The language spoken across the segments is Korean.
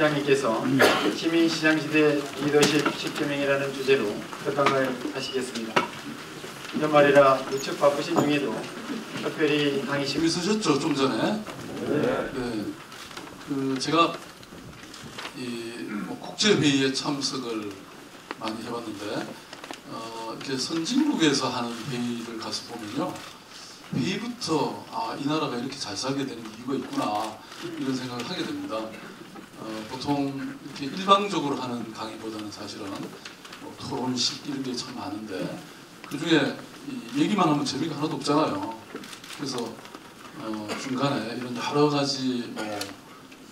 시장님께서 시민시장시대 리더십 10계명이라는 주제로 특강을 하시겠습니다. 연말이라 무척 바쁘신 중에도 특별히 강의실 있으셨죠 좀 전에? 네. 제가 뭐 국제회의에 참석을 많이 해봤는데 이렇게 선진국에서 하는 회의를 가서 보면요, 회의부터 이 나라가 이렇게 잘 살게 되는 이유가 있구나 이런 생각을 하게 됩니다. 보통 이렇게 일방적으로 하는 강의보다는 사실은 뭐 토론식 이런 게 참 많은데 그 중에 얘기만 하면 재미가 하나도 없잖아요. 그래서 중간에 이런 여러 가지 뭐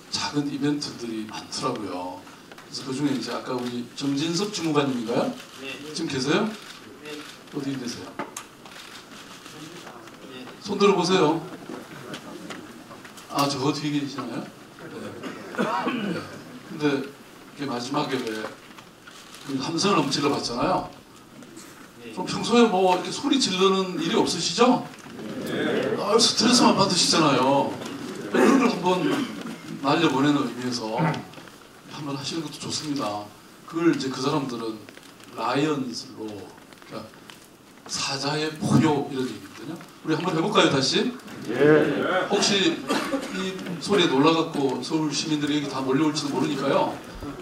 작은 이벤트들이 많더라고요. 그래서 그 중에 이제 아까 우리 정진섭 주무관님인가요? 네. 지금 계세요? 네. 어디 계세요? 네. 손 들어보세요. 저 뒤에 계시나요? 네. 네. 근데 이게 마지막에 왜 함성을 너무 질러봤잖아요. 좀 평소에 뭐 이렇게 소리 지르는 일이 없으시죠? 네. 스트레스만 받으시잖아요. 그런 걸 한번 날려보내는 의미에서 한번 하시는 것도 좋습니다. 그걸 이제 그 사람들은 라이언스로, 그러니까 사자의 포효 이런 얘기거든요. 우리 한번 해볼까요 다시? 예. 혹시 이 소리에 놀라갖고 서울 시민들이 여기 다 몰려올지도 모르니까요.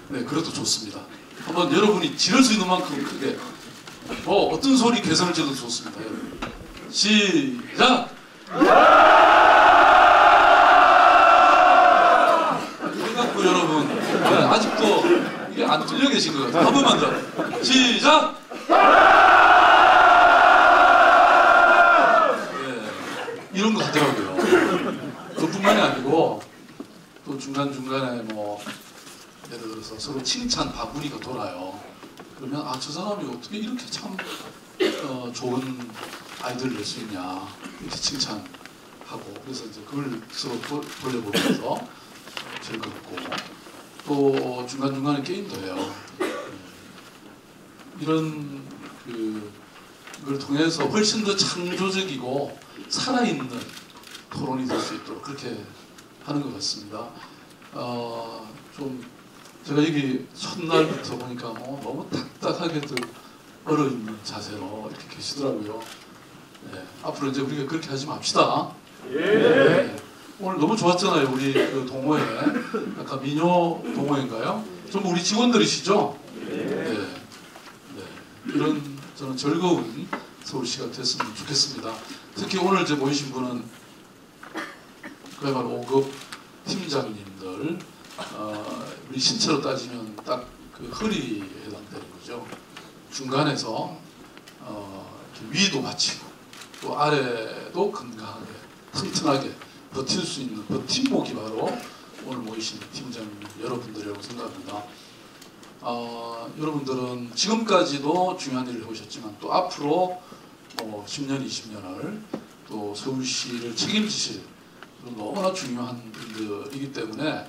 네, 그래도 좋습니다. 한번 여러분이 지를 수 있는 만큼 크게 뭐 어떤 소리 개선을 지어도 좋습니다. 시작! 그래갖고 여러분, 아직도 이게 안 들려 계신 것 같아요. 한 번만 더. 시작! 이런 거 하더라고요. 그뿐만이 아니고 또 중간중간에 뭐 예를 들어서 서로 칭찬 바구니가 돌아요. 그러면 저 사람이 어떻게 이렇게 참 좋은 아이디어를 낼 수 있냐 이렇게 칭찬하고, 그래서 이제 그걸 서로 돌려보면서 즐겁고, 또 중간중간에 게임도 해요. 이런 그걸 통해서 훨씬 더 창조적이고 살아있는 토론이 될 수 있도록 그렇게 하는 것 같습니다. 좀 제가 여기 첫날부터 보니까 너무 딱딱하게들 얼어있는 자세로 이렇게 계시더라고요. 네, 앞으로 이제 우리가 그렇게 하지 맙시다. 예. 네, 오늘 너무 좋았잖아요. 우리 그 동호회, 아까 민요 동호회인가요? 전부 우리 직원들이시죠? 네. 이런 저는 즐거운 서울시가 됐으면 좋겠습니다. 특히 오늘 이제 모이신 분은 그야말로 5급 팀장님들, 우리 신체로 따지면 딱 그 허리에 해당되는 거죠. 중간에서 위도 받치고 또 아래도 건강하게 튼튼하게 버틸 수 있는 버팀목이 바로 오늘 모이신 팀장님 여러분들이라고 생각합니다. 여러분들은 지금까지도 중요한 일을 해오셨지만 또 앞으로 10년, 20년을 또 서울시를 책임지실 너무나 중요한 분들이기 때문에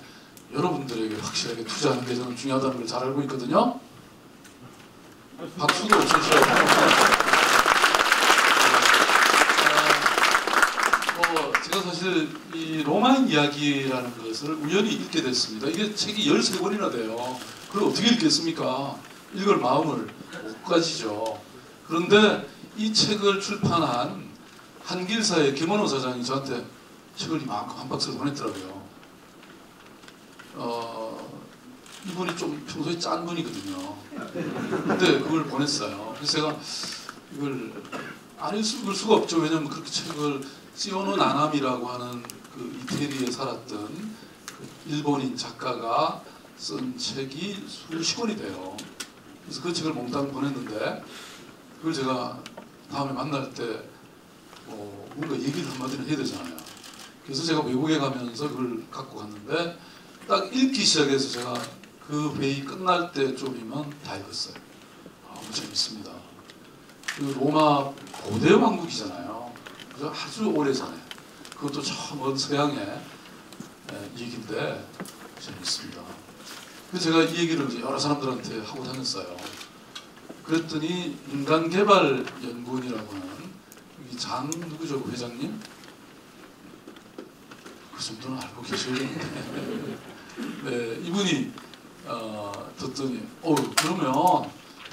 여러분들에게 확실하게 투자하는 게 저는 중요하다는 걸 잘 알고 있거든요. 박수도 없으시라고. 제가 사실 이 로마인 이야기라는 것을 우연히 읽게 됐습니다. 이게 책이 13권이나 돼요. 그걸 어떻게 읽겠습니까? 읽을 마음을 못 가지죠. 그런데 이 책을 출판한 한길사의 김원호 사장이 저한테 책을 이만큼 한 박스를 보냈더라고요. 이분이 좀 평소에 짠 분이거든요. 근데 그걸 보냈어요. 그래서 제가 이걸 안 읽을 수가 없죠. 왜냐면 그렇게 책을 시오노 나나미라고 하는 그 이태리에 살았던 그 일본인 작가가 쓴 책이 수십 권이 돼요. 그래서 그 책을 몽땅 보냈는데 그걸 제가 다음에 만날 때 뭔가 얘기를 한마디는 해야 되잖아요. 그래서 제가 외국에 가면서 그걸 갖고 갔는데 딱 읽기 시작해서 제가 그 회의 끝날 때쯤이면 다 읽었어요. 너무 재밌습니다. 그 로마 고대 왕국이잖아요. 그래서 아주 오래전에, 그것도 저 먼 서양의 얘기인데 재밌습니다. 그래서 제가 이 얘기를 이제 여러 사람들한테 하고 다녔어요. 그랬더니 인간개발연구원이라고 하는 여기 장 누구죠? 회장님? 그 정도는 알고 계시는데 네, 이분이 듣더니 그러면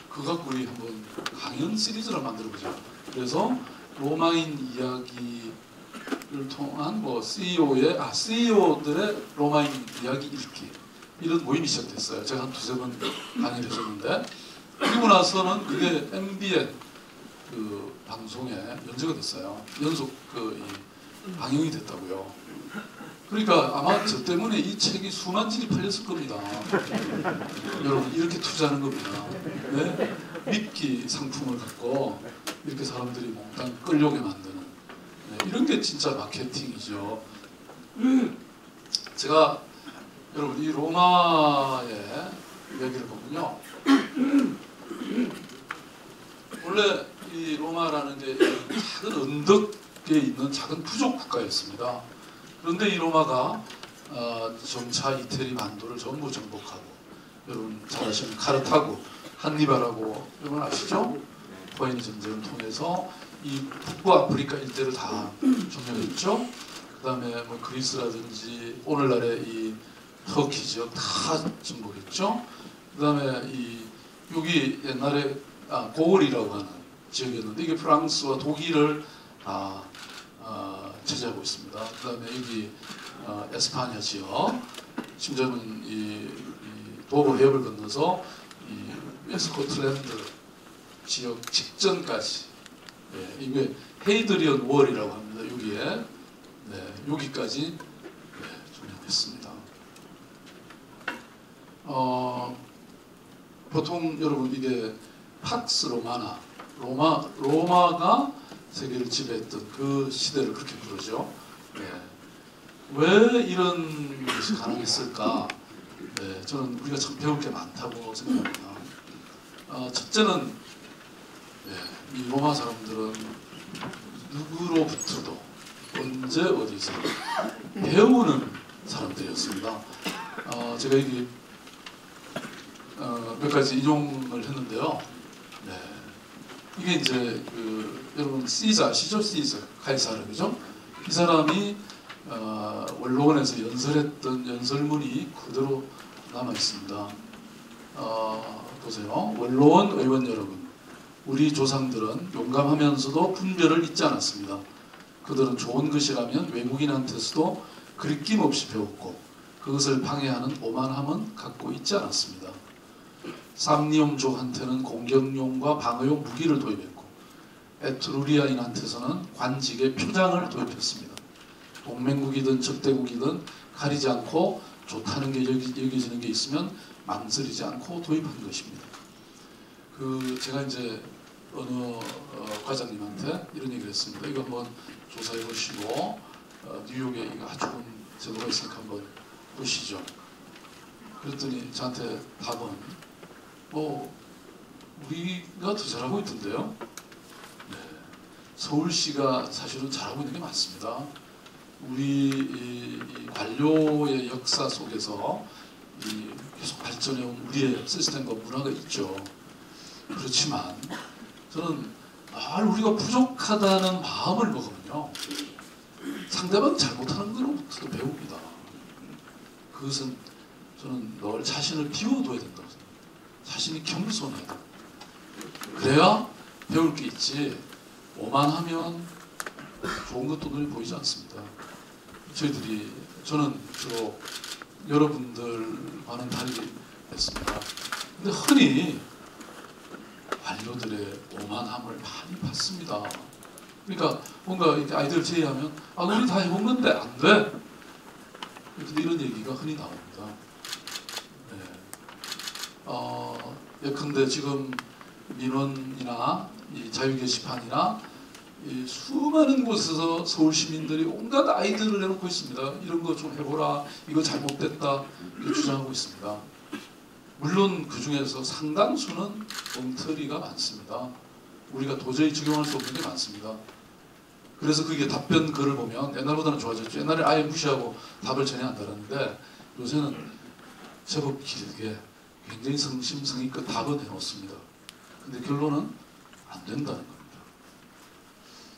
그거 갖고 우리 한번 강연 시리즈를 만들어보자. 그래서 로마인 이야기를 통한 뭐 CEO들의 로마인 이야기 읽기 이런 모임이 시작됐어요. 제가 한 두세 번 강의를 했었는데 그리고 나서는 그게 MBN 그 방송에 연재가 됐어요. 연속 이 방영이 됐다고요. 그러니까 아마 저 때문에 이 책이 수만 질이 팔렸을 겁니다. 여러분 이렇게 투자하는 겁니다. 네? 미끼 상품을 갖고 이렇게 사람들이 몽땅 끌려오게 만드는 이런 게 진짜 마케팅이죠. 제가 여러분 이 로마의 이야기를 보면요. 원래 이 로마라는 게 작은 언덕에 있는 작은 부족 국가였습니다. 그런데 이 로마가 점차 이태리 반도를 전부 정복하고 여러분 잘 아시는 카르타고 한니발하고 여러분 아시죠? 포에니 전쟁을 통해서 이 북부 아프리카 일대를 다 점령했죠. 그 다음에 뭐 그리스라든지 오늘날의 이 터키 지역 다 정복했죠. 그 다음에 여기 옛날에 고을이라고 하는 지역이었는데 이게 프랑스와 독일을 차지하고 있습니다. 그 다음에 여기 에스파냐 지역, 심지어는 이 도버 해협을 건너서 이 스코틀랜드 지역 직전까지 이게 헤이드리언 월이라고 합니다. 여기에 여기까지 점령했습니다. 보통 여러분 이게 팍스 로마나 로마가 세계를 지배했던 그 시대를 그렇게 부르죠. 왜 이런 것이 가능했을까? 저는 우리가 참 배울 게 많다고 생각합니다. 첫째는 이 로마 사람들은 누구로부터도 언제 어디서 배우는 사람들이었습니다. 제가 여기 몇 가지 인용을 했는데요. 이게 이제 여러분 시저 아시죠? 시저 카이사르 그죠? 이 사람이 원로원에서 연설했던 연설문이 그대로 남아 있습니다. 보세요. 원로원 의원 여러분, 우리 조상들은 용감하면서도 분별을 잊지 않았습니다. 그들은 좋은 것이라면 외국인한테서도 그리낌 없이 배웠고 그것을 방해하는 오만함은 갖고 있지 않았습니다. 삼리움족한테는 공격용과 방어용 무기를 도입했고 에트루리아인한테서는 관직의 표장을 도입했습니다. 동맹국이든 적대국이든 가리지 않고 좋다는 게 여겨지는 게 있으면 망설이지 않고 도입한 것입니다. 제가 이제 어느 과장님한테 이런 얘기를 했습니다. 이거 한번 조사해 보시고 뉴욕에 이거 아주 좋은 제도가 있으니까 한번 보시죠. 그랬더니 저한테 답은 우리가 더 잘하고 있던데요. 서울시가 사실은 잘하고 있는 게 맞습니다. 우리 이 관료의 역사 속에서 계속 발전해온 우리의 시스템과 문화가 있죠. 그렇지만 저는 우리가 부족하다는 마음을 먹으면요 상대방 잘못하는 것부터 배웁니다. 그것은 저는 늘 자신을 비워둬야 된다고 생각합니다. 자신이 겸손해야 돼. 그래야 배울 게 있지 오만하면 좋은 것도 눈에 보이지 않습니다. 저는 주로 여러분들과는 달리 했습니다. 근데 흔히 관료들의 오만함을 많이 봤습니다. 그러니까 뭔가 이렇게 아이들 제의하면 우리 다 해본 건데 안 돼. 근데 이런 얘기가 흔히 나옵니다. 예컨대 지금 민원이나 이 자유 게시판이나 이 수많은 곳에서 서울 시민들이 온갖 아이디어를 내놓고 있습니다. 이런 거 좀 해보라, 이거 잘못됐다 이렇게 주장하고 있습니다. 물론 그 중에서 상당수는 엉터리가 많습니다. 우리가 도저히 적용할 수 없는 게 많습니다. 그래서 그게 답변 글을 보면 옛날보다는 좋아졌죠. 옛날에 아예 무시하고 답을 전혀 안 달았는데 요새는 제법 길게 굉장히 성심성의껏 답은 해놓습니다. 근데 결론은 안 된다는 겁니다.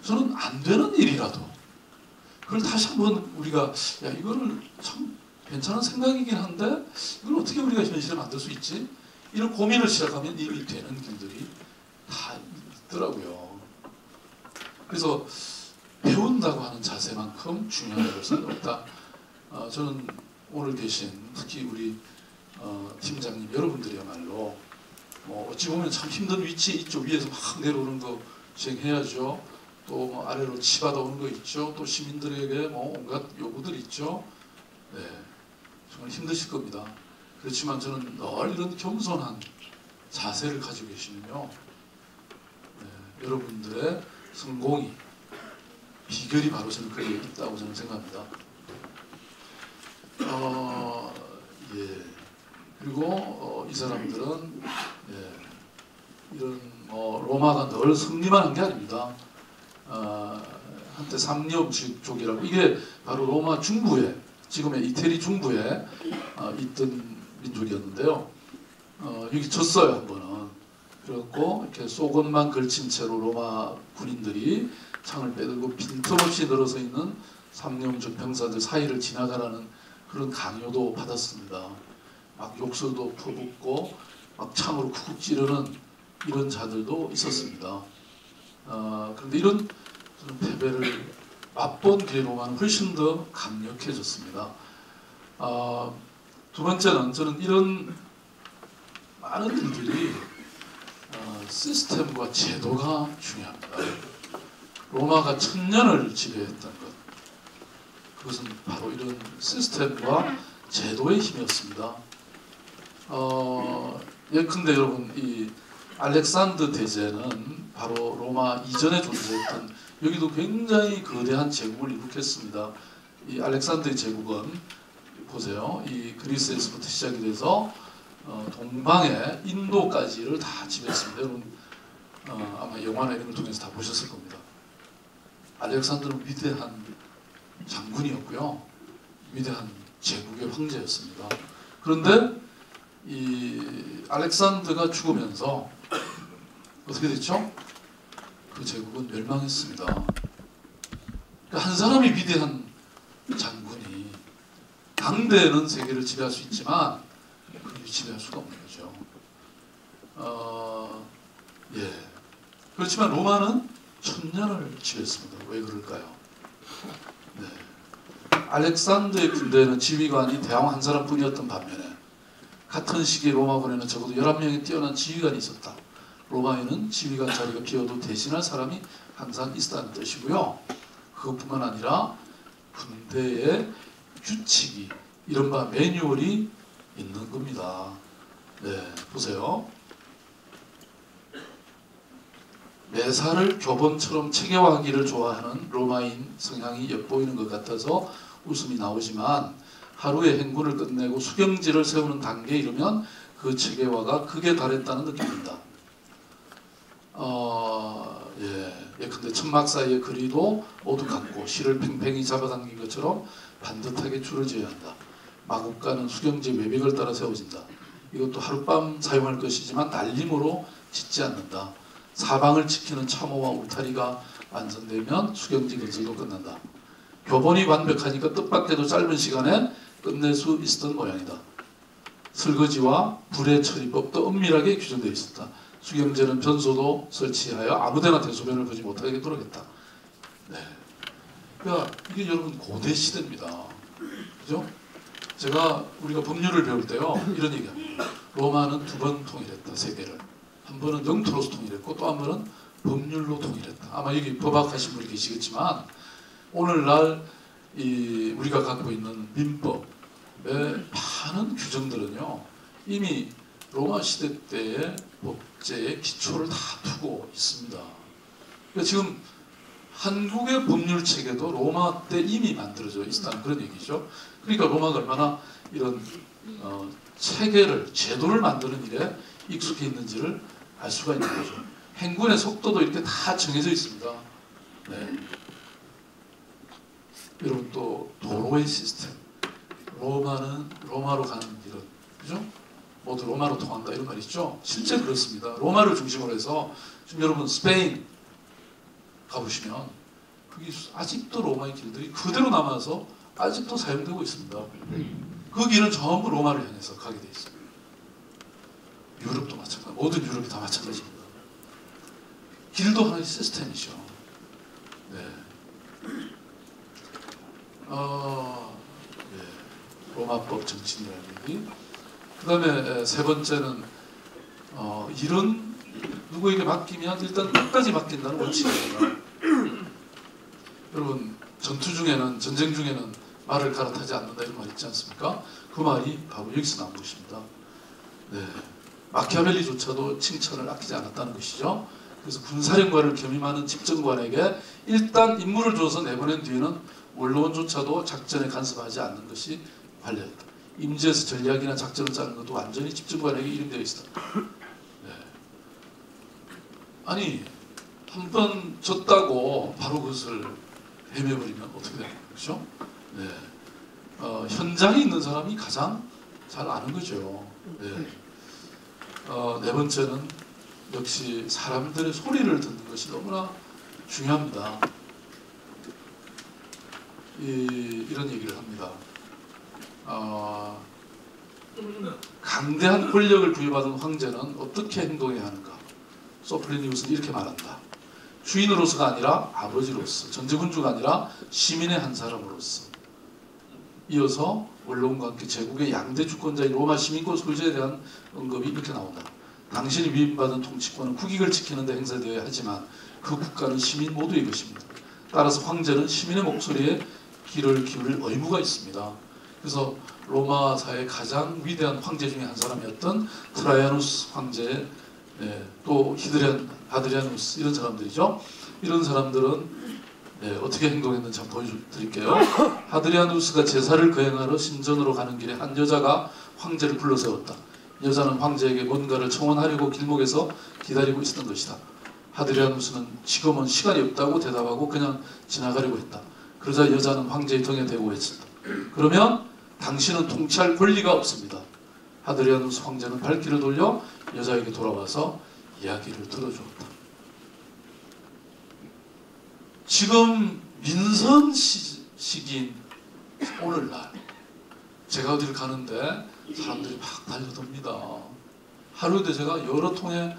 저는 안 되는 일이라도 그걸 다시 한번 우리가 이거를 참 괜찮은 생각이긴 한데 이걸 어떻게 우리가 현실에 만들 수 있지? 이런 고민을 시작하면 이미 되는 길들이 다 있더라고요. 그래서 배운다고 하는 자세만큼 중요한 것은 없다. 저는 오늘 계신 특히 우리 팀장님 여러분들이야말로 어찌 보면 참 힘든 위치에 있죠. 위에서 막 내려오는 거 수행해야죠. 또 뭐 아래로 치받아 오는 거 있죠. 또 시민들에게 뭐 온갖 요구들이 있죠. 네, 정말 힘드실 겁니다. 그렇지만 저는 늘 이런 겸손한 자세를 가지고 계시면요, 네, 여러분들의 성공이 비결이 바로 저는 거기에 있다고 저는 생각합니다. 예. 그리고 이 사람들은 이런 로마가 늘 승리만 한 게 아닙니다. 한때 삼림족이라고 이게 바로 로마 중부에 지금의 이태리 중부에 있던 민족이었는데요. 여기 졌어요 한 번은. 그래갖고 이렇게 속옷만 걸친 채로 로마 군인들이 창을 빼들고 빈틈없이 늘어서 있는 삼림족 병사들 사이를 지나가라는 그런 강요도 받았습니다. 막 욕설도 퍼붓고 막 창으로 쿡쿡 찌르는 이런 자들도 있었습니다. 그런데 이런 패배를 맛본 뒤에 로마는 훨씬 더 강력해졌습니다. 두 번째는 저는 이런 많은 일들이 시스템과 제도가 중요합니다. 로마가 1000년을 지배했던 것, 그것은 바로 이런 시스템과 제도의 힘이었습니다. 예컨대 여러분 이 알렉산더 대제는 바로 로마 이전에 존재했던 여기도 굉장히 거대한 제국을 이룩했습니다. 이 알렉산더의 제국은 보세요. 이 그리스에서부터 시작이 돼서 동방의 인도까지를 다 지배했습니다. 여러분 아마 영화나 이런 걸 통해서 다 보셨을 겁니다. 알렉산더는 위대한 장군이었고요. 위대한 제국의 황제였습니다. 그런데 이 알렉산더가 죽으면서 어떻게 됐죠? 그 제국은 멸망했습니다. 그러니까 한 사람이 위대한 장군이 당대는 세계를 지배할 수 있지만 그걸 지배할 수가 없는 거죠. 예. 그렇지만 로마는 1000년을 지배했습니다. 왜 그럴까요? 네. 알렉산더의 군대에는 지휘관이 대왕 한 사람뿐이었던 반면에 같은 시기에 로마군에는 적어도 11명의 뛰어난 지휘관이 있었다. 로마에는 지휘관 자리가 비어도 대신할 사람이 항상 있었다는 뜻이고요. 그것뿐만 아니라 군대의 규칙이 이른바 매뉴얼이 있는 겁니다. 네, 보세요. 매사를 교본처럼 체계화하기를 좋아하는 로마인 성향이 엿보이는 것 같아서 웃음이 나오지만 하루의 행군을 끝내고 수경지를 세우는 단계에 이르면 그 체계화가 극에 달했다는 느낌입니다. 예컨대 천막 사이의 거리도 모두 같고 실을 팽팽히 잡아당긴 것처럼 반듯하게 줄을 지어야 한다. 마국간은 수경지 외벽을 따라 세워진다. 이것도 하룻밤 사용할 것이지만 날림으로 짓지 않는다. 사방을 지키는 참호와 울타리가 완성되면 수경지 건설도 끝난다. 교본이 완벽하니까 뜻밖에도 짧은 시간에 끝낼 수 있었던 모양이다. 설거지와 불의 처리법도 엄밀하게 규정되어 있었다. 수경재는 변소도 설치하여 아무데나 대소변을 보지 못하게 노력했다. 네. 그러니까 이게 여러분 고대 시대입니다. 그죠? 우리가 법률을 배울 때요 이런 얘기합니다. 로마는 2번 통일했다. 세계를. 한 번은 영토로서 통일했고 또 한 번은 법률로 통일했다. 아마 여기 법학하신 분이 계시겠지만 오늘날 우리가 갖고 있는 민법의 많은 규정들은요 이미 로마 시대 때의 법제의 기초를 다 두고 있습니다. 그러니까 지금 한국의 법률 체계도 로마 때 이미 만들어져 있다는 그런 얘기죠. 그러니까 로마가 얼마나 이런 체계를 제도를 만드는 일에 익숙해 있는지를 알 수가 있는 거죠. 행군의 속도도 이렇게 다 정해져 있습니다. 네. 여러분 또 도로의 시스템, 로마로 가는 길은 그죠? 모두 로마로 통한다 이런 말 있죠? 실제 그렇습니다. 로마를 중심으로 해서 지금 여러분 스페인 가보시면 그게 아직도 로마의 길들이 그대로 남아서 아직도 사용되고 있습니다. 그 길은 전부 로마를 향해서 가게 돼 있습니다. 유럽도 마찬가지, 모든 유럽이 다 마찬가지입니다. 길도 하나의 시스템이죠. 네. 네. 로마법 정치인이라는 얘기. 그 다음에 세 번째는 일은 누구에게 맡기면 일단 끝까지 맡긴다는 원칙입니다. 여러분 전투 중에는, 전쟁 중에는 말을 갈아타지 않는다 이런 말 있지 않습니까? 그 말이 바로 여기서 나온 것입니다. 네. 마키아벨리조차도 칭찬을 아끼지 않았다는 것이죠. 그래서 군사령관을 겸임하는 집정관에게 일단 임무를 줘서 내보낸 뒤에는 원로원조차도 작전에 간섭하지 않는 것이 관례였다. 임지에서 전략이나 작전을 짜는 것도 완전히 집정관에게 이름되어 있었다. 네. 아니 한 번 졌다고 바로 그것을 헤매버리면 어떻게 되는 거죠? 네. 현장에 있는 사람이 가장 잘 아는 거죠. 네. 네 번째는 역시 사람들의 소리를 듣는 것이 너무나 중요합니다. 이런 얘기를 합니다. 강대한 권력을 부여받은 황제는 어떻게 행동해야 하는가? 소플리니우스는 이렇게 말한다. 주인으로서가 아니라 아버지로서, 전제군주가 아니라 시민의 한 사람으로서. 이어서 원로원과 함께 제국의 양대 주권자인 로마 시민권 소유자에 대한 언급이 이렇게 나온다. 당신이 위임받은 통치권은 국익을 지키는 데 행사되어야 하지만 그 국가는 시민 모두의 것입니다. 따라서 황제는 시민의 목소리에 귀를 기울일 의무가 있습니다. 그래서 로마사의 가장 위대한 황제 중에 한 사람이었던 트라이아누스 황제, 또 아드리아누스 이런 사람들이죠. 이런 사람들은 어떻게 행동했는지 한번 보여드릴게요. 아드리아누스가 제사를 거행하러 신전으로 가는 길에 한 여자가 황제를 불러세웠다. 여자는 황제에게 뭔가를 청원하려고 길목에서 기다리고 있었던 것이다. 아드리아누스는 지금은 시간이 없다고 대답하고 그냥 지나가려고 했다. 그러자 여자는 황제의 등에 대고 외쳤다. 그러면 당신은 통치할 권리가 없습니다. 아드리아누스 황제는 발길을 돌려 여자에게 돌아와서 이야기를 들어주었다. 지금 민선 시기인 오늘날 제가 어디를 가는데 사람들이 막 달려듭니다. 하루에도 제가 여러 통의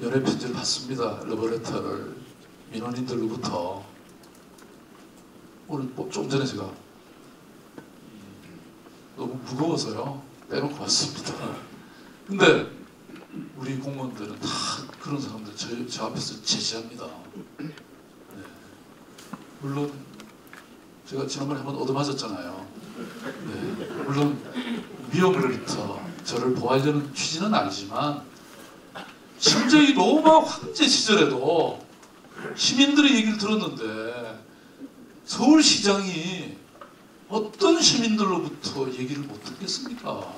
연애 편지를 받습니다. 러브레터를 민원인들로부터. 오늘 좀 전에 제가 너무 무거워서요 빼놓고 왔습니다. 근데 우리 공무원들은 다 그런 사람들 저 앞에서 제지합니다. 네. 물론 제가 지난번에 한번 얻어맞았잖아요. 네. 물론 위험으로부터 저를 보호하려는 취지는 아니지만 심지어 이 로마 황제 시절에도 시민들의 얘기를 들었는데 서울시장이 어떤 시민들로부터 얘기를 못 듣겠습니까?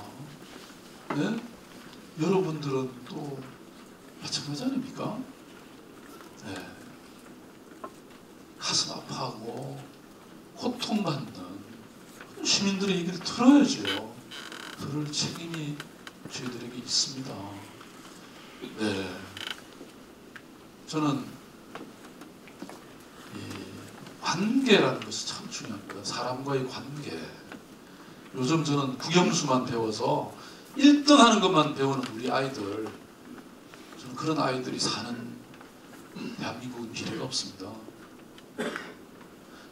네? 여러분들은 또 마찬가지 아닙니까? 네. 가슴 아파하고 고통받는 시민들의 얘기를 들어야죠. 들을 책임이 저희들에게 있습니다. 네. 저는 관계라는 것이 참 중요합니다. 사람과의 관계. 요즘 저는 국영수만 배워서 1등 하는 것만 배우는 우리 아이들, 저는 그런 아이들이 사는 대한민국은 미래가 없습니다.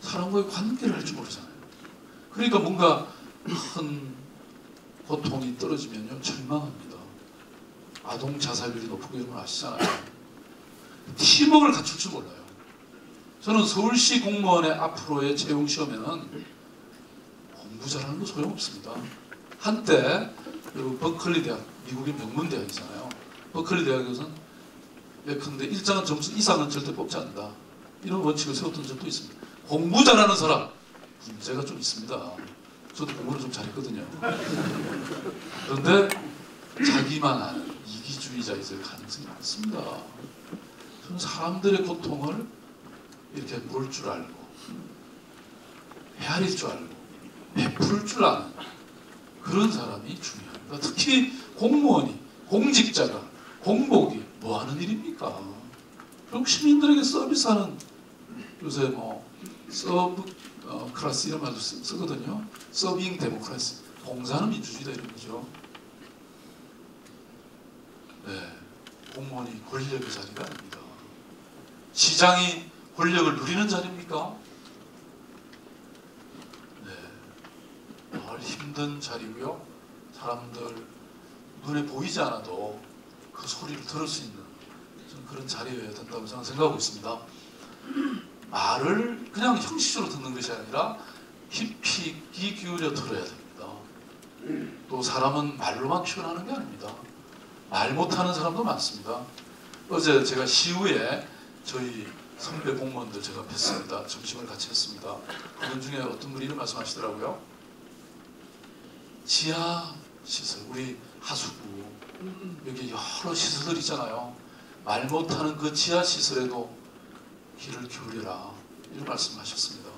사람과의 관계를 할 줄 모르잖아요. 그러니까 뭔가 큰 고통이 떨어지면요 절망합니다. 아동 자살률이 높은 거 여러분 아시잖아요. 팀워크를 갖출 줄 몰라요. 저는 서울시 공무원의 앞으로의 채용 시험에는 공부 잘하는 거 소용없습니다. 한때 여러분 버클리 대학, 미국의 명문 대학이잖아요. 버클리 대학에서는 예컨대 일정한 점수 이상은 절대 뽑지 않는다. 이런 원칙을 세웠던 적도 있습니다. 공부 잘하는 사람 문제가 좀 있습니다. 저도 공부를 좀 잘했거든요. 그런데 자기만 아는 이기주의자일 가능성이 많습니다. 저는 사람들의 고통을 이렇게 볼 줄 알고 헤아릴 줄 알고 베풀 줄 아는 그런 사람이 중요합니다. 특히 공무원이, 공직자가, 공복이 뭐 하는 일입니까? 결국 시민들에게 서비스하는, 요새 서브 클래스 이런 말도 쓰거든요. 서빙 데모크라시, 봉사는 민주주의다 이런 거죠. 네, 공무원이 권력의 자리가 아닙니다. 시장이 권력을 누리는 자리입니까? 네, 늘 힘든 자리고요. 사람들 눈에 보이지 않아도 그 소리를 들을 수 있는 그런 자리여야 된다고 저는 생각하고 있습니다. 말을 그냥 형식적으로 듣는 것이 아니라 깊이 귀 기울여 들어야 됩니다. 또 사람은 말로만 표현하는 게 아닙니다. 말 못하는 사람도 많습니다. 어제 제가 시후에 저희 선배 공무원들 제가 뵀습니다. 점심을 같이 했습니다. 그분 중에 어떤 분이 이런 말씀하시더라고요. 지하 시설, 우리 하수구 여기 여러 시설들 있잖아요. 말 못하는 그 지하 시설에도 귀를 기울여라 이런 말씀하셨습니다.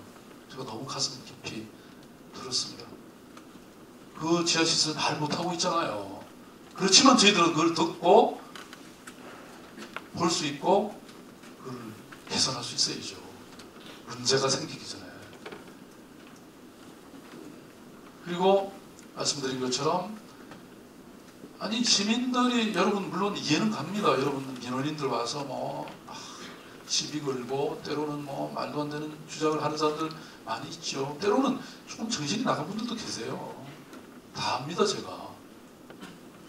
제가 너무 가슴 깊이 들었습니다. 그 지하 시설 말 못하고 있잖아요. 그렇지만 저희들은 그걸 듣고 볼 수 있고 그걸 개선할 수 있어야죠. 문제가 생기기 전에. 그리고 말씀드린 것처럼 아니 시민들이 여러분 물론 이해는 갑니다. 여러분 민원인들 와서 뭐 시비 걸고 때로는 뭐 말도 안 되는 주장을 하는 사람들 많이 있죠. 때로는 조금 정신이 나간 분들도 계세요. 다 압니다 제가.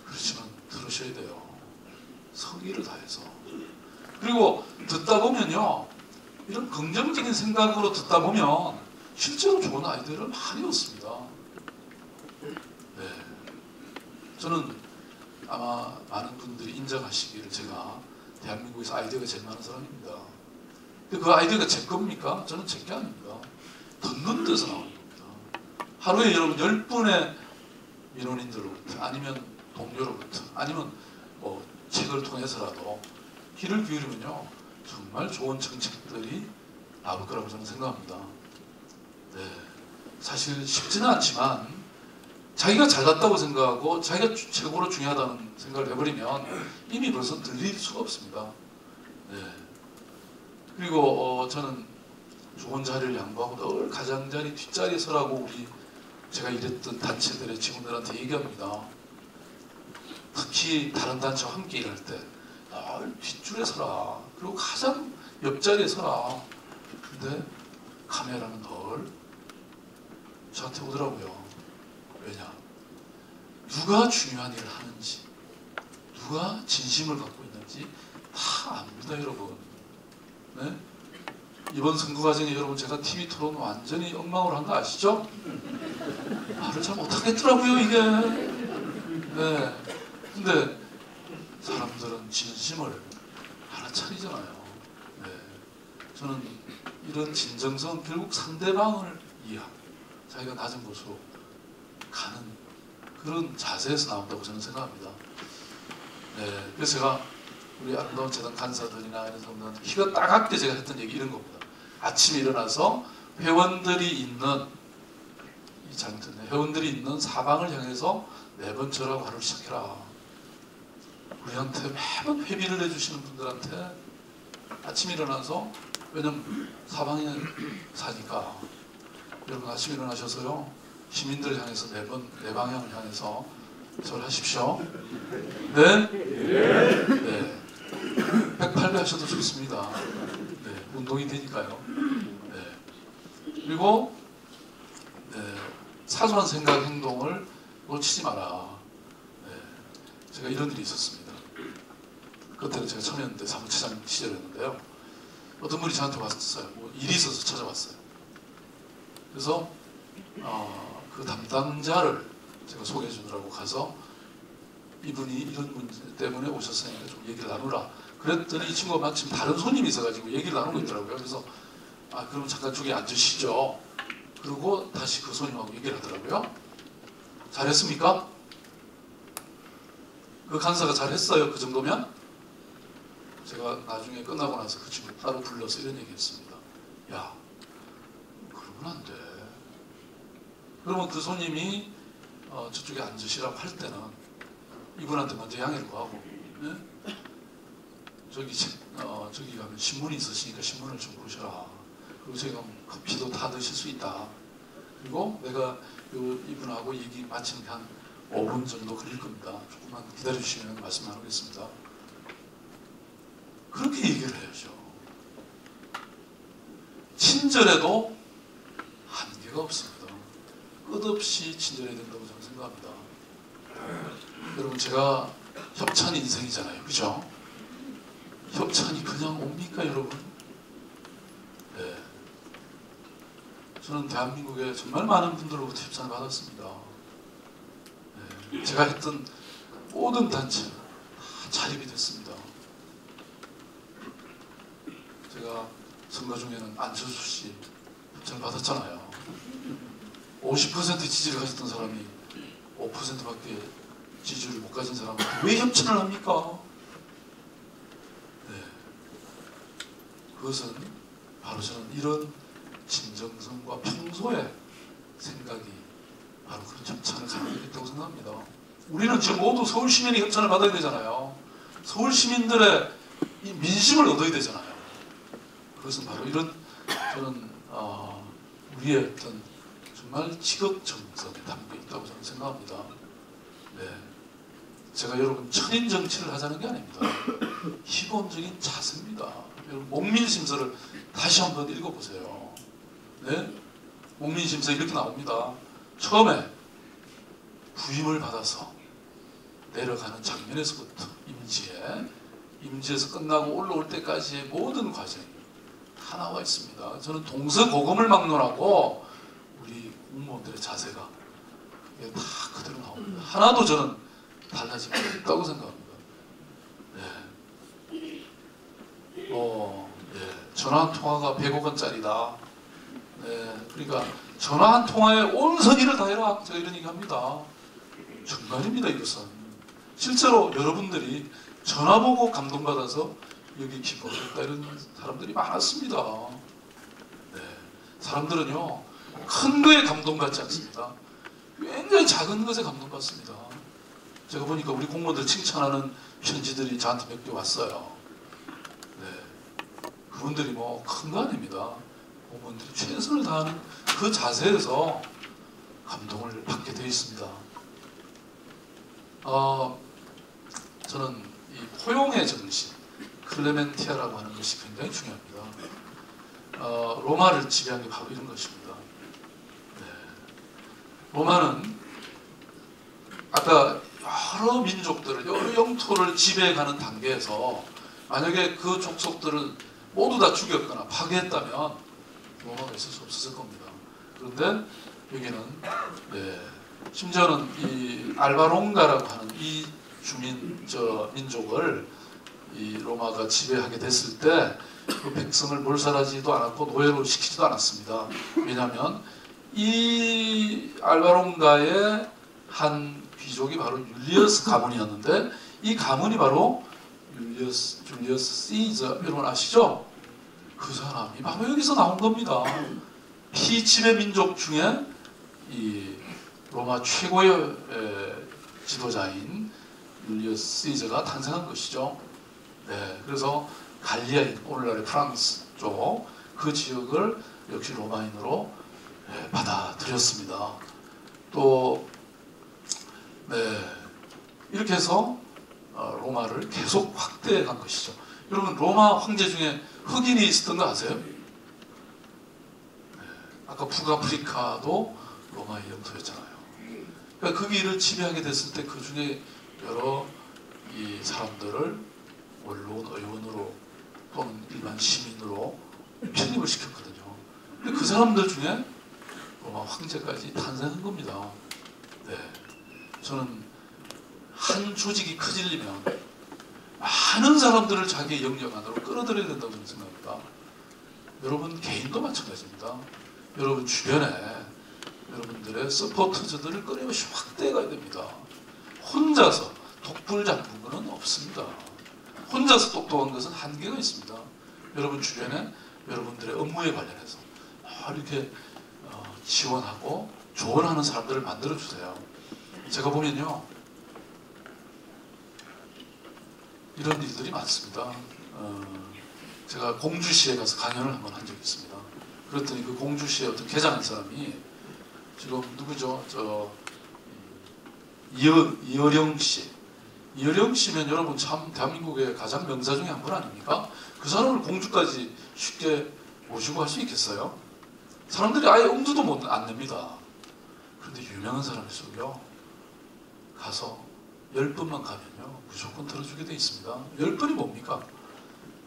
그렇지만 들으셔야 돼요. 성의를 다해서. 그리고 듣다 보면요. 이런 긍정적인 생각으로 듣다 보면 실제로 좋은 아이디어를 많이 얻습니다. 네. 저는 아마 많은 분들이 인정하시기를 제가 대한민국에서 아이디어가 제일 많은 사람입니다. 근데 그 아이디어가 제 겁니까? 저는 제 게 아닙니다. 듣는 데서 나오는 겁니다. 하루에 여러분 10분의 민원인들로부터 아니면 동료로부터 아니면 뭐 책을 통해서라도 귀를 기울이면요 정말 좋은 정책들이 나올 거라고 저는 생각합니다. 네, 사실 쉽지는 않지만 자기가 잘났다고 생각하고 자기가 최고로 중요하다는 생각을 해버리면 이미 벌써 들릴 수가 없습니다. 네. 그리고 저는 좋은 자리를 양보하고 늘 가장자리 뒷자리에 서라고 우리 제가 일했던 단체들의 직원들한테 얘기합니다. 특히 다른 단체와 함께 일할 때 늘 뒷줄에 서라. 그리고 가장 옆자리에 서라. 근데 카메라는 늘 저한테 오더라고요. 왜냐? 누가 중요한 일을 하는지 누가 진심을 갖고 있는지 다 압니다 여러분. 네? 이번 선거 과정에 여러분 제가 TV 토론 완전히 엉망으로 한 거 아시죠? 말을 잘 못하겠더라고요 이게. 네. 근데 사람들은 진심을 알아차리잖아요. 네. 저는 이런 진정성 결국 상대방을 이해하고 자기가 낮은 곳으로 가는 그런 자세에서 나온다고 저는 생각합니다. 네. 그래서 제가 우리 아름다운 재단 간사들이나 이런 사람들한테 기가 따갑게 제가 했던 얘기 이런 겁니다. 아침에 일어나서 회원들이 있는 이 장터에 회원들이 있는 사방을 향해서 매번 절하고 하루를 시작해라. 우리한테 매번 회비를 내주시는 분들한테 아침에 일어나서 왜냐면 사방에 사니까 여러분 아침에 일어나셔서요 시민들을 향해서 매번 내 방향을 향해서 절하십시오. 네? 네. 108배 하셔도 좋습니다. 네. 운동이 되니까요. 네. 그리고 네. 사소한 생각 행동을 놓치지 마라. 네. 제가 이런 일이 있었습니다. 그때는 제가 처음이었는데 사무처장 시절이었는데요. 어떤 분이 저한테 왔어요. 뭐 일이 있어서 찾아왔어요. 그래서 그 담당자를 제가 소개해 주느라고 가서 이분이 이런 문제 때문에 오셨으니까 좀 얘기를 나누라. 그랬더니 이 친구가 마침 다른 손님이 있어가지고 얘기를 나누고 있더라고요. 그래서 그럼 잠깐 저기 앉으시죠. 그리고 다시 그 손님하고 얘기를 하더라고요. 잘했습니까? 그 간사가 잘했어요. 그 정도면? 제가 나중에 끝나고 나서 그 친구를 따로 불러서 이런 얘기 했습니다. 야, 그러면 안 돼. 그러면 그 손님이 저쪽에 앉으시라고 할 때는 이분한테 먼저 양해를 구하고 네? 저기 가면 신문이 있으시니까 신문을 좀 보셔라. 그리고 저희가 커피도 다 드실 수 있다. 그리고 내가 이분하고 얘기 마치는 게 한 5분 정도 걸릴 겁니다. 조금만 기다려주시면 말씀 나누겠습니다. 그렇게 얘기를 해야죠. 친절해도 한계가 없습니다. 끝없이 친절해야 된다고 저는 생각합니다. 여러분, 제가 협찬 인생이잖아요. 그죠? 협찬이 그냥 옵니까, 여러분? 네. 저는 대한민국에 정말 많은 분들로부터 협찬을 받았습니다. 네. 제가 했던 모든 단체 다 자립이 됐습니다. 제가 선거 중에는 안철수 씨 협찬을 받았잖아요. 50% 지지를 가졌던 사람이 5%밖에 지지율을 못 가진 사람한테 왜 협찬을 합니까? 네. 그것은 바로 저는 이런 진정성과 평소의 생각이 바로 그런 협찬을 가능하겠다고 생각합니다. 우리는 지금 모두 서울 시민이 협찬을 받아야 되잖아요. 서울 시민들의 이 민심을 얻어야 되잖아요. 그것은 바로 이런 저는 우리의 어떤 정말 지극정성에 담겨 있다고 저는 생각합니다. 네. 제가 여러분 천인 정치를 하자는 게 아닙니다. 기본적인 자세입니다. 여러분 목민심서를 다시 한번 읽어보세요. 네? 목민심서 이렇게 나옵니다. 처음에 부임을 받아서 내려가는 장면에서부터 임지에서 끝나고 올라올 때까지의 모든 과정이 다 나와 있습니다. 저는 동서고금을 막론하고 우리 공무원들의 자세가 그게 다 그대로 나옵니다. 하나도 저는 달라진 게 없다고 생각합니다. 네. 전화 한 통화가 100억 원짜리다. 네. 그러니까 전화 한 통화에 온 선의를 다해라. 제가 이런 얘기 합니다. 정말입니다, 이것은. 실제로 여러분들이 전화 보고 감동받아서 여기 기뻐했다 이런 사람들이 많았습니다. 네. 사람들은요, 큰 거에 감동받지 않습니다. 굉장히 작은 것에 감동받습니다. 제가 보니까 우리 공무원들 칭찬하는 편지들이 저한테 몇 개 왔어요. 네. 그분들이 뭐 큰 거 아닙니다. 공무원들이 최선을 다하는 그 자세에서 감동을 받게 되어 있습니다. 저는 이 포용의 정신, 클레멘티아라고 하는 것이 굉장히 중요합니다. 로마를 지배한 게 바로 이런 것입니다. 네. 로마는 아까 여러 민족들을, 여러 영토를 지배해가는 단계에서 만약에 그 족속들을 모두 다 죽였거나 파괴했다면 로마가 있을 수 없었을 겁니다. 그런데 여기는 심지어는 이 알바롱가라고 하는 이 민족을 이 로마가 지배하게 됐을 때 그 백성을 몰살하지도 않았고 노예로 시키지도 않았습니다. 왜냐하면 이 알바롱가의 한 귀족이 바로 율리어스 가문이었는데 이 가문이 바로 줄리어스 시저, 여러분 아시죠? 그 사람이 바로 여기서 나온 겁니다. 피지배 민족 중에 이 로마 최고의 지도자인 율리어스 시저가 탄생한 것이죠. 네, 그래서 갈리아인, 오늘날의 프랑스 쪽 그 지역을 역시 로마인으로 받아들였습니다. 또 이렇게 해서 로마를 계속 확대해 간 것이죠. 여러분 로마 황제 중에 흑인이 있었던 거 아세요? 아까 북아프리카도 로마의 영토였잖아요. 그러니까 그 길을 지배하게 됐을 때 그 중에 여러 이 사람들을 원로원, 의원으로 또는 일반 시민으로 편입을 시켰거든요. 근데 그 사람들 중에 로마 황제까지 탄생한 겁니다. 네. 저는 한 조직이 커지려면 많은 사람들을 자기의 영역 안으로 끌어들여야 된다고 저는 생각합니다. 여러분 개인도 마찬가지입니다. 여러분 주변에 여러분들의 서포터즈들을 끊임없이 확대해가야 됩니다. 혼자서 독불장군은 없습니다. 혼자서 똑똑한 것은 한계가 있습니다. 여러분 주변에 여러분들의 업무에 관련해서 이렇게 지원하고 조언하는 사람들을 만들어주세요. 제가 보면요 이런 일들이 많습니다. 제가 공주시에 가서 강연을 한번 한 적이 있습니다. 그랬더니 그 공주시에 어떤 개장한 사람이 지금 누구죠? 이어령 씨. 이어령 씨면 여러분 참 대한민국의 가장 명사 중에 한 분 아닙니까? 그 사람을 공주까지 쉽게 모시고 할 수 있겠어요? 사람들이 아예 엄두도 안 냅니다. 그런데 유명한 사람일수록요, 가서 10번만 가면요 무조건 들어주게 돼 있습니다. 10번이 뭡니까?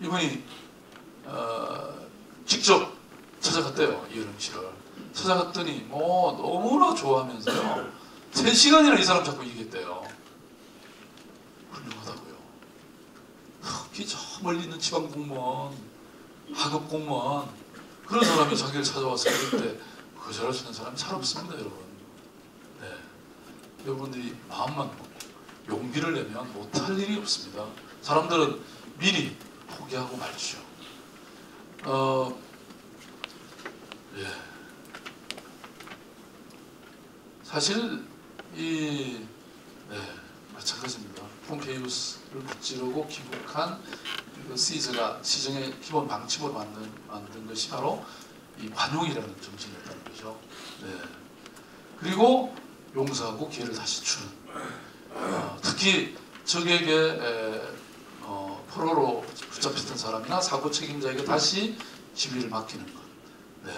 이분이 직접 찾아갔대요. 이어령 씨를 찾아갔더니 뭐 너무나 좋아하면서요 3시간이나 이 사람 자꾸 얘기했대요. 훌륭하다고요. 특히 저 멀리 있는 지방 공무원, 하급 공무원 그런 사람이 자기를 찾아와서 그럴 때 거절할 수 있는 사람이 잘 없습니다, 여러분. 네. 여러분들이 마음만 먹고 용기를 내면 못할 일이 없습니다. 사람들은 미리 포기하고 말죠. 예. 사실 마찬가지입니다. 폼페이우스를 무찌르고 귀국한 시저가 시정의 기본 방침으로 만든 것이 바로 이 관용이라는 정신이었다는 거죠. 네. 그리고 용서하고 기회를 다시 주는. 특히 적에게 포로로 붙잡혔던 사람이나 사고 책임자에게 다시 지휘를 맡기는 것. 네.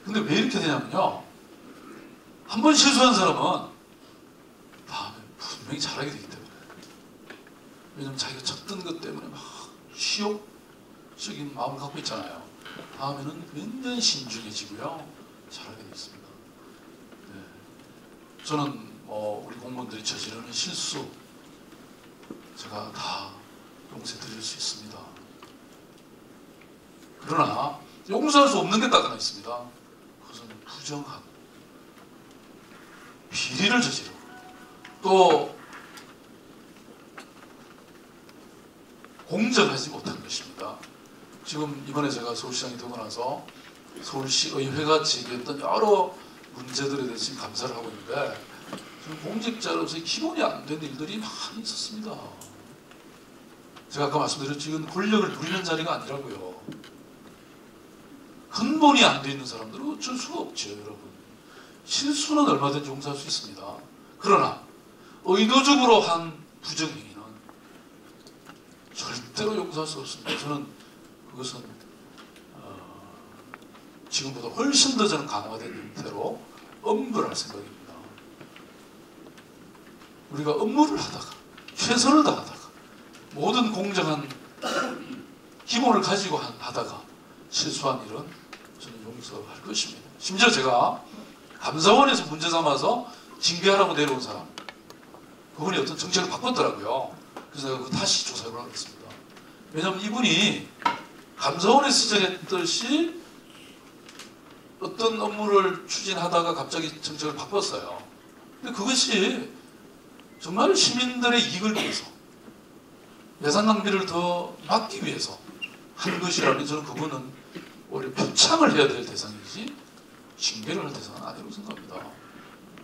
근데 왜 이렇게 되냐면요. 한 번 실수한 사람은 다음에 분명히 잘하게 되기 때문에. 왜냐면 자기가 쳤던 것 때문에 막 치욕적인 마음을 갖고 있잖아요. 다음에는 굉장히 신중해지고요. 잘하게 되어 있습니다. 네. 저는 우리 공무원들이 저지르는 실수 제가 다 용서해 드릴 수 있습니다. 그러나 용서할 수 없는 게 딱 하나 있습니다. 그것은 부정하고 비리를 저지르고 또 공정하지 못한 것입니다. 지금 이번에 제가 서울시장이 되고 나서 서울시의회가 제기했던 여러 문제들에 대해서 지금 감사를 하고 있는데 저는 공직자로서의 기본이 안 된 일들이 많이 있었습니다. 제가 아까 말씀드렸죠. 이건 권력을 누리는 자리가 아니라고요. 근본이 안 돼 있는 사람들은 어쩔 수가 없죠, 여러분. 실수는 얼마든지 용서할 수 있습니다. 그러나 의도적으로 한 부정행위는 절대로 용서할 수 없습니다. 저는 그것은 지금보다 훨씬 더 저는 강화된 형태로 엄벌할 생각입니다. 우리가 업무를 하다가 최선을 다하다가 모든 공정한 기본을 가지고 하다가 실수한 일은 저는 용서할 것입니다. 심지어 제가 감사원에서 문제 삼아서 징계하라고 내려온 사람 그분이 어떤 정책을 바꿨더라고요. 그래서 내가 그거 다시 조사를 하겠습니다. 왜냐하면 이분이 감사원에서 지적했듯이 어떤 업무를 추진하다가 갑자기 정책을 바꿨어요. 근데 그것이 정말 시민들의 이익을 위해서 예산 낭비를 더 막기 위해서 한 것이라면 저는 그분은 오히려 표창을 해야 될 대상이지 징계를 할 대상은 아니라고 생각합니다.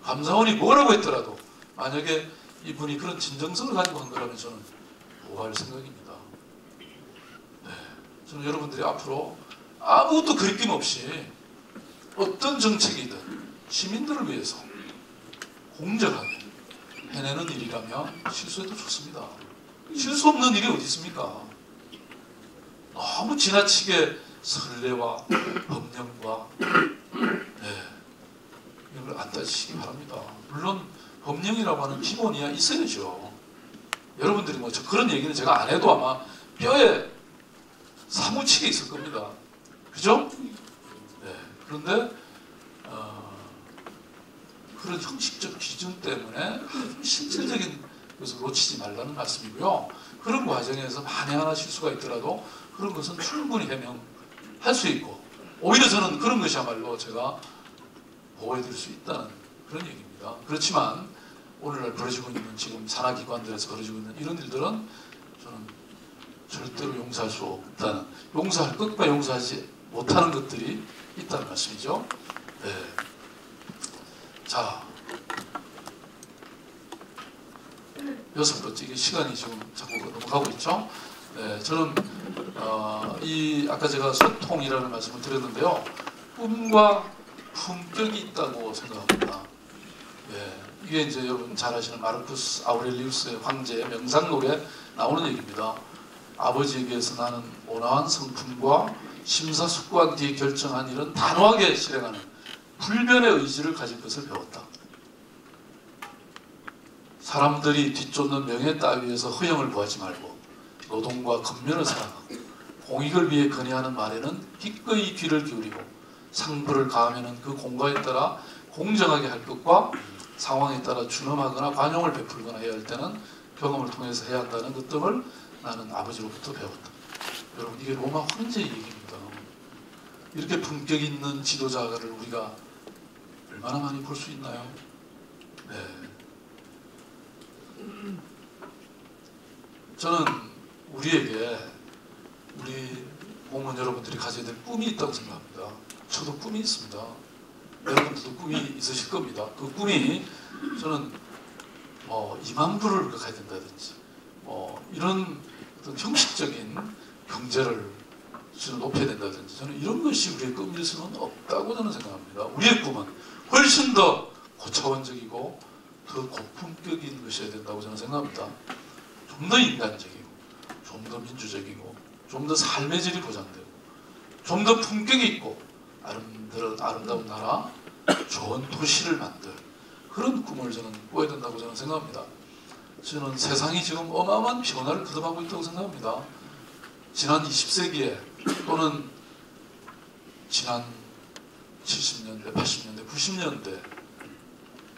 감사원이 뭐라고 했더라도 만약에 이분이 그런 진정성을 가지고 한 거라면 저는 보호할 생각입니다. 네, 저는 여러분들이 앞으로 아무것도 그립김 없이 어떤 정책이든 시민들을 위해서 공정하게 해내는 일이라면 실수해도 좋습니다. 실수 없는 일이 어디 있습니까? 너무 지나치게 선례와 법령과 이걸 안 따지시기 바랍니다. 물론 법령이라고 하는 기본이야 있어야죠. 여러분들이 뭐 그런 얘기는 제가 안 해도 아마 뼈에 사무치게 있을 겁니다. 그죠? 네. 그런데 그런 형식적 기준 때문에 실질적인 것을 놓치지 말라는 말씀이고요. 그런 과정에서 만에 하나 실수가 있더라도 그런 것은 충분히 해명할 수 있고 오히려 저는 그런 것이야말로 제가 보호해드릴 수 있다는 그런 얘기입니다. 그렇지만 오늘날 벌어지고 있는 지금 산하기관들에서 벌어지고 있는 이런 일들은 저는 절대로 용서할 수 없다는 용서할 것과 용서하지 못하는 것들이 있다는 말씀이죠. 네. 자, 6번째 이게 시간이 지금 자꾸 넘어가고 있죠. 네, 저는 아까 제가 소통이라는 말씀을 드렸는데요. 꿈과 품격이 있다고 생각합니다. 예, 이게 이제 여러분 잘 아시는 마르쿠스 아우렐리우스의 황제의 명상록에 나오는 얘기입니다. 아버지에게서 나는 온화한 성품과 심사숙고한 뒤에 결정한 일은 단호하게 실행하는 불변의 의지를 가질 것을 배웠다. 사람들이 뒤쫓는 명예 따위에서 허영을 구하지 말고 노동과 근면을 사랑하고 공익을 위해 건의하는 말에는 기꺼이 귀를 기울이고 상부를 가하면 그 공과에 따라 공정하게 할 것과 상황에 따라 준엄하거나 관용을 베풀거나 해야 할 때는 경험을 통해서 해야 한다는 것 등을 나는 아버지로부터 배웠다. 여러분 이게 로마 황제의 얘기입니다. 이렇게 품격 있는 지도자를 우리가 얼마나 많이 볼 수 있나요? 네. 저는 우리에게 우리 공무원 여러분들이 가져야 될 꿈이 있다고 생각합니다. 저도 꿈이 있습니다. 여러분들도 꿈이 있으실 겁니다. 그 꿈이 저는 2만 부를 가야 된다든지 이런 어떤 형식적인 경제를 수준을 높여야 된다든지 저는 이런 것이 우리의 꿈일 수는 없다고 저는 생각합니다. 우리의 꿈은 훨씬 더 고차원적이고 더 고품격인 것이어야 된다고 저는 생각합니다. 좀 더 인간적이고 좀 더 민주적이고 좀 더 삶의 질이 보장되고 좀 더 품격이 있고 아름다운 나라, 좋은 도시를 만들 그런 꿈을 저는 꿔야 된다고 저는 생각합니다. 저는 세상이 지금 어마어마한 변화를 거듭하고 있다고 생각합니다. 지난 20세기에 또는 지난 70년대, 80년대, 90년대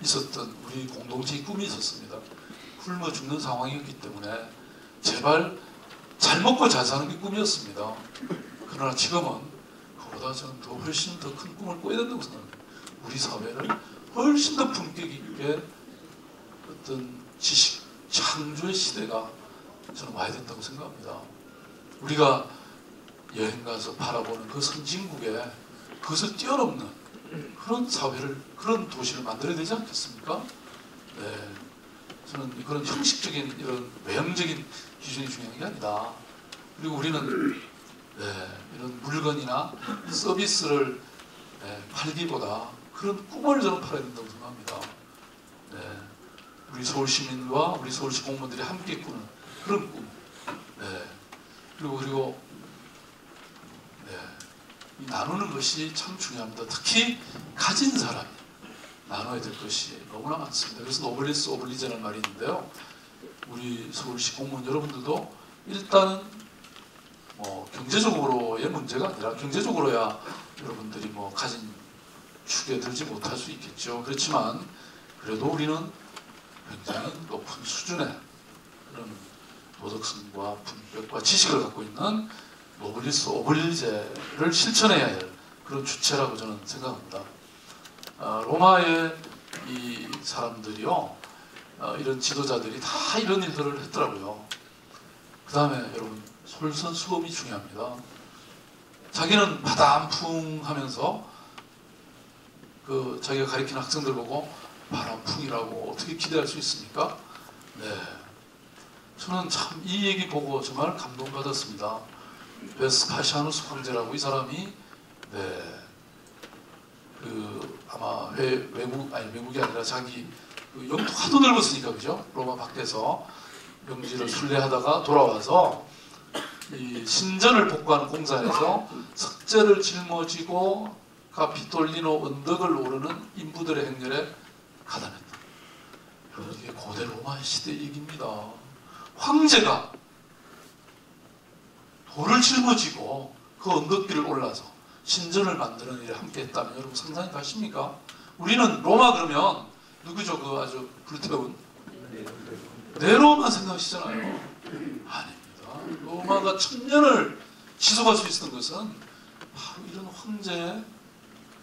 있었던 우리 공동체의 꿈이 있었습니다. 굶어 죽는 상황이었기 때문에 제발 잘 먹고 잘 사는 게 꿈이었습니다. 그러나 지금은 그보다 저는 더 훨씬 더 큰 꿈을 꿔야 된다고 생각합니다. 우리 사회를 훨씬 더 품격 있게 어떤 지식 창조의 시대가 저는 와야 된다고 생각합니다. 우리가 여행 가서 바라보는 그 선진국에 그것을 뛰어넘는 그런 사회를, 그런 도시를 만들어야 되지 않겠습니까? 네. 저는 그런 형식적인 이런 외형적인 기준이 중요한 게 아니다. 그리고 우리는 이런 물건이나 서비스를 팔기보다 그런 꿈을 저는 팔아야 된다고 생각합니다. 네. 우리 서울 시민과 우리 서울시 공무원들이 함께 꾸는 그런 꿈. 네. 그리고 이 나누는 것이 참 중요합니다. 특히 가진 사람이 나눠야 될 것이 너무나 많습니다. 그래서 노블리스 오블리제라는 말이 있는데요. 우리 서울시 공무원 여러분들도 일단은 경제적으로의 문제가 아니라 경제적으로야 여러분들이 가진 축에 들지 못할 수 있겠죠. 그렇지만 그래도 우리는 굉장히 높은 수준의 그런 도덕성과 품격과 지식을 갖고 있는 노블리스 오블리제를 실천해야 할 그런 주체라고 저는 생각합니다. 로마의 이 사람들이요, 이런 지도자들이 다 이런 일들을 했더라고요. 그 다음에 여러분 솔선수범이 중요합니다. 자기는 바람풍하면서 자기가 가르치는 학생들 보고 바람풍이라고 어떻게 기대할 수 있습니까? 네, 저는 참 이 얘기 보고 정말 감동받았습니다. 베스파시아누스 황제라고 이 사람이 아마 외국이 아니라 자기 영토 하도 넓었으니까 그죠? 로마 밖에서 명지를 순례하다가 돌아와서 이 신전을 복구하는 공사에서 석재를 짊어지고 카피톨리노 언덕을 오르는 인부들의 행렬에 가담했다. 여러분 이게 고대 로마 시대 얘기입니다. 황제가 돌을 짊어지고 그 언덕길을 올라서 신전을 만드는 일에 함께 했다면 여러분 상상이 가십니까? 우리는 로마 그러면 누구죠? 그 아주 불태운 네로만 생각하시잖아요. 아닙니다. 로마가 1000년을 지속할 수 있었던 것은 바로 이런 황제의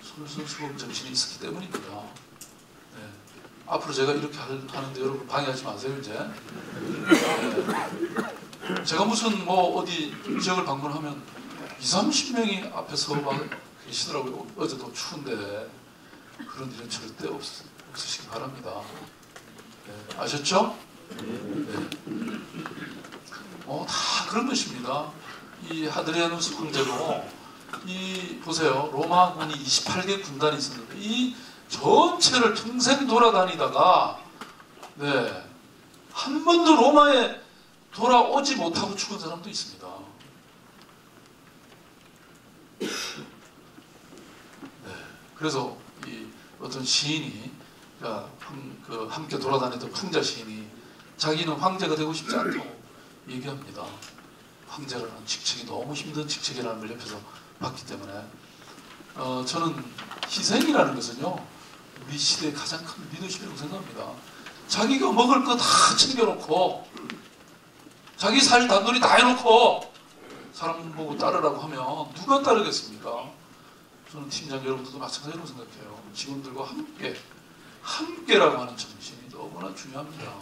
솔선수범 정신이 있었기 때문입니다. 네. 앞으로 제가 이렇게 하는데 여러분 방해하지 마세요 이제. 네. 제가 무슨 어디 지역을 방문하면 20-30명이 앞에서 막 계시더라고요. 어제도 추운데 그런 일은 절대 없으시기 바랍니다. 네. 아셨죠? 네. 다 그런 것입니다. 이 하드리아누스 황제도 이 보세요. 로마군이 28개 군단이 있었는데 이 전체를 평생 돌아다니다가 네, 한 번도 로마에 돌아오지 못하고 죽은 사람도 있습니다. 네, 그래서 이 어떤 시인이 함께 돌아다니던 황자 시인이 자기는 황제가 되고 싶지 않다고 얘기합니다. 황제라는 직책이 너무 힘든 직책이라는 걸 옆에서 봤기 때문에 저는 희생이라는 것은요 우리 시대의 가장 큰 리더십이라고 생각합니다. 자기가 먹을 거 다 챙겨놓고 자기 살 단돌이 다 해놓고 사람 보고 따르라고 하면 누가 따르겠습니까? 저는 팀장 여러분들도 마찬가지로 생각해요. 직원들과 함께라고 하는 정신이 너무나 중요합니다.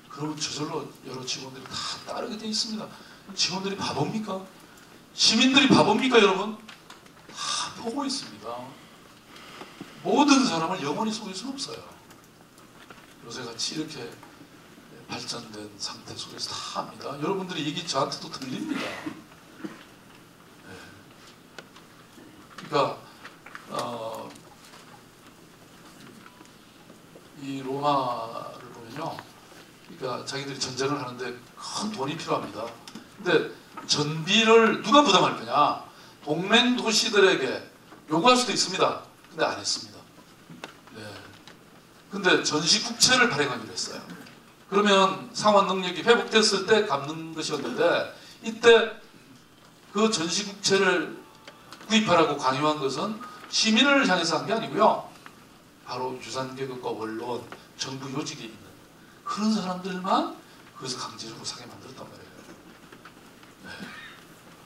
그러면 저절로 여러 직원들이 다 따르게 돼 있습니다. 직원들이 바보입니까? 시민들이 바보입니까 여러분? 다 보고 있습니다. 모든 사람을 영원히 속일 수는 없어요. 요새같이 이렇게 발전된 상태 속에서 다 합니다. 여러분들이 얘기 저한테도 들립니다. 네. 그러니까 이 로마를 보면요, 그러니까 자기들이 전쟁을 하는데 큰 돈이 필요합니다. 근데 전비를 누가 부담할 거냐? 동맹 도시들에게 요구할 수도 있습니다. 근데 안 했습니다. 네. 근데 전시국채를 발행하기로 했어요. 그러면 상환 능력이 회복됐을 때 갚는 것이었는데 이때 그 전시국채를 구입하라고 강요한 것은 시민을 향해서 한 게 아니고요. 바로 유산계급과 원로원, 정부 요직에 있는 그런 사람들만 그것을 강제적으로 사게 만들었단 말이에요. 네.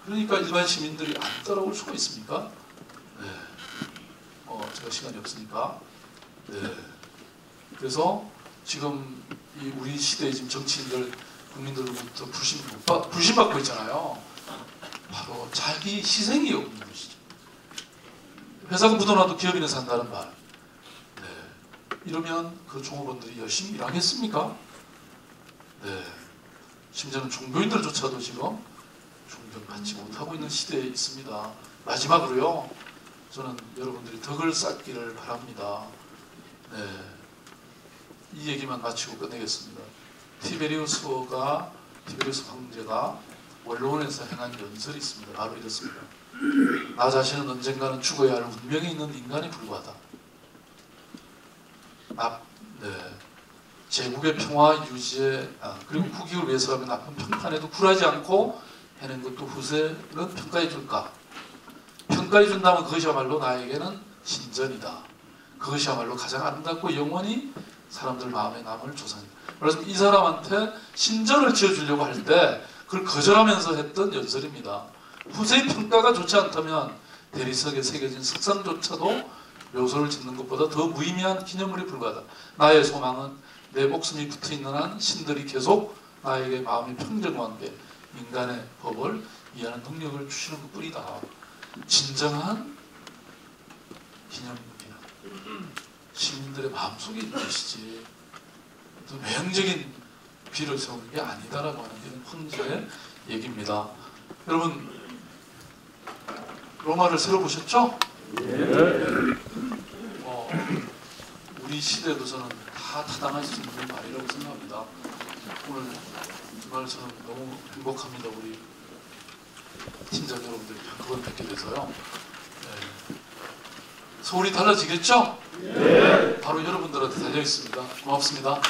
그러니까 일반 시민들이 안 따라올 수가 있습니까? 네. 제가 시간이 없으니까. 네. 그래서 지금 이 우리 시대의 지금 정치인들, 국민들로부터 불신받고 있잖아요. 바로 자기 희생이 없는 것이죠. 회사가 묻어놔도 기업인은 산다는 말. 네. 이러면 그 종업원들이 열심히 일하겠습니까? 네. 심지어는 종교인들조차도 지금 존경받지 못하고 있는 시대에 있습니다. 마지막으로요, 저는 여러분들이 덕을 쌓기를 바랍니다. 네. 이 얘기만 마치고 끝내겠습니다. 티베리우스 황제가 원로원에서 행한 연설이 있습니다. 바로 이렇습니다. 나 자신은 언젠가는 죽어야 할 운명이 있는 인간에 불과하다. 네. 제국의 평화 유지에 그리고 국익을 위해서라면 나쁜 평판에도 굴하지 않고 해낸 것도 후세는 평가해 줄까? 평가해 준다면 그것이야말로 나에게는 신전이다. 그것이야말로 가장 아름답고 영원히 사람들 마음에 남을 조상이다. 그래서 이 사람한테 신전을 지어주려고 할 때 그걸 거절하면서 했던 연설입니다. 후세의 평가가 좋지 않다면 대리석에 새겨진 석상조차도 묘소를 짓는 것보다 더 무의미한 기념물에 불과하다. 나의 소망은 내 목숨이 붙어있는 한 신들이 계속 나에게 마음의 평정과 함께 인간의 법을 이해하는 능력을 주시는 것뿐이다. 진정한 기념물이나 시민들의 마음속에 있는 것이지 또 외형적인 비를 세우는 게 아니다라고 하는 게 황제의 얘기입니다. 여러분 로마를 새로 보셨죠? 네. 우리 시대도 저는 다 타당할 수 있는 말이라고 생각합니다. 오늘 정말 저는 너무 행복합니다. 우리 팀장 여러분들이 한꺼번에 뵙게 돼서요. 네. 서울이 달라지겠죠? 네. 바로 여러분들한테 달려있습니다. 고맙습니다.